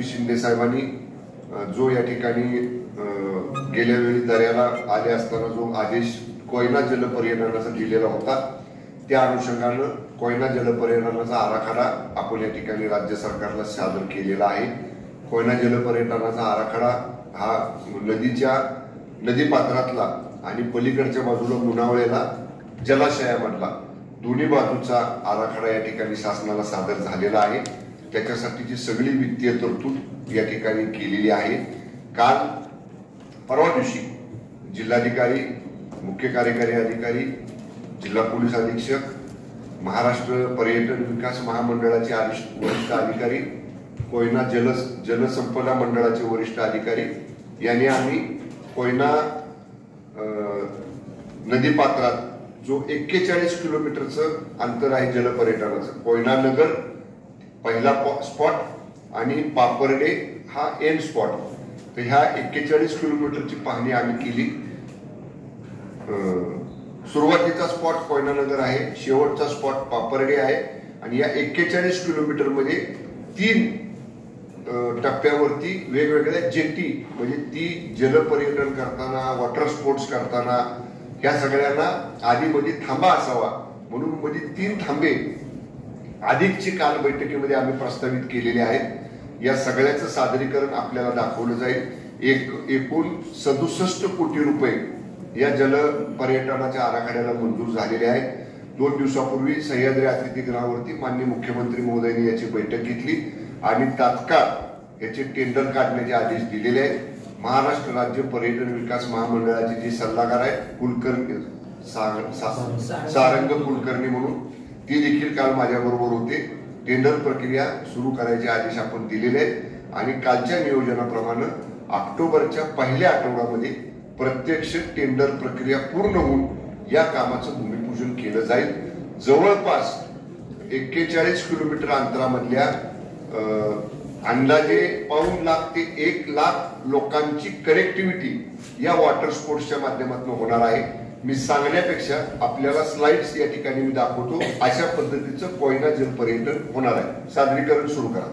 शिंदे साहेबांनी जो या ठिकाणी गेल्या वेळी दर्याला आले असताना जो आदेश कोयना जलपर्यटनाचा दिलेला होता, त्या अनुषंगानं कोयना जलपर्यटनाचा आराखडा आपण या ठिकाणी राज्य सरकारला सादर केलेला आहे। कोयना जलपर्यटनाचा आराखडा हा नदीपात्रातला आणि पलीकडच्या बाजूला मुनावळेला जलाशयामधला दोन्ही बाजूचा आराखडा या ठिकाणी शासनाला सादर झालेला आहे। त्याच्यासाठीची सगळी वित्तीय तरतूद या ठिकाणी केलेली आहे। काल परवा दिवशी जिल्हाधिकारी, मुख्य कार्यकारी अधिकारी, जिल्हा पोलीस अधीक्षक, महाराष्ट्र पर्यटन विकास महामंडळाचे वरिष्ठ अधिकारी, कोयना जलसंपदा मंडळाचे वरिष्ठ अधिकारी यांनी आम्ही कोयना नदीपात्रात जो 41 किलोमीटरचं अंतर आहे जलपर्यटनाचं, कोयना नगर पहिला स्पॉट आणि पापर्डे हा एंड स्पॉट, तर ह्या 41 किलोमीटरची पाहणी आम्ही केली। सुरुवातीचा स्पॉट कोयना नगर आहे, शेवटचा स्पॉट पापर्डे आहे आणि या 41 किलोमीटर मध्ये 3 टप्प्यावरती वेगवेगळ्या जेटी, म्हणजे ती जलपर्यटन करताना, वॉटर स्पोर्ट्स करताना या सगळ्यांना आधी मध्ये थांबा असावा म्हणून मध्ये 3 थांबे अधिकची काल बैठकीमध्ये आम्ही प्रस्तावित केलेले आहेत। या सगळ्याचं सादरीकरण आपल्याला दाखवलं जाईल। एकूण 67 कोटी रुपये या जलपर्यटनाच्या आराखड्याला मंजूर झालेले आहेत। 2 दिवसापूर्वी सह्याद्री अतिथीगृहावरती माननीय मुख्यमंत्री महोदयांनी याची बैठक घेतली आणि तात्काळ याचे टेंडर काढण्याचे आदेश दिलेले आहेत। महाराष्ट्र राज्य पर्यटन विकास महामंडळाचे जे सल्लागार आहेत, कुलकर्णी सारंग कुलकर्णी म्हणून, ते देखील काल माझ्याबरोबर होते। टेंडर प्रक्रिया सुरू करायचे आदेश आपण दिलेले आहेत आणि कालच्या नियोजनाप्रमाणे ऑक्टोबरच्या पहिल्या आठवड्यामध्ये प्रत्यक्ष टेंडर प्रक्रिया पूर्ण होऊन या कामाचं भूमिपूजन केलं जाईल। जवळपास 41 किलोमीटर अंतरामधल्या अंदाजे 1.5 लाख ते 1 लाख लोकांची कनेक्टिव्हिटी या वॉटर स्पोर्ट्सच्या माध्यमातून होणार आहे। मी सांगण्यापेक्षा आपल्याला स्लाइड्स या ठिकाणी मी दाखवतो, अशा पद्धतीचं कोयना जलपर्यटन होणार आहे। सादरीकरण सुरू करा।